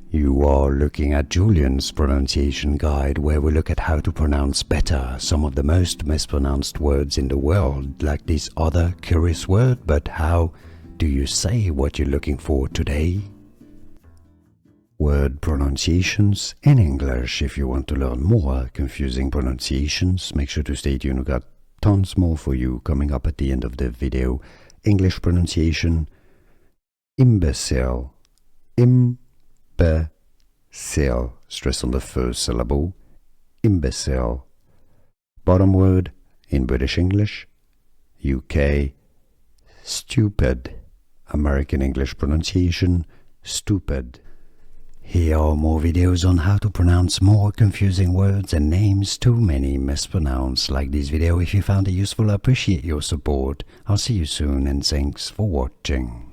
You are looking at Julian's pronunciation guide, where we look at how to pronounce better some of the most mispronounced words in the world, like this other curious word. But how do you say what you're looking for today? Word pronunciations in English. If you want to learn more confusing pronunciations, make sure to stay tuned. We've got tons more for you coming up at the end of the video. English pronunciation: imbecile. Imbecile. Stress on the first syllable. Imbecile. Bottom word in British English. UK. Stupid. American English pronunciation: stupid. Here are more videos on how to pronounce more confusing words and names too many mispronounced. Like this video if you found it useful. I appreciate your support. I'll see you soon and thanks for watching.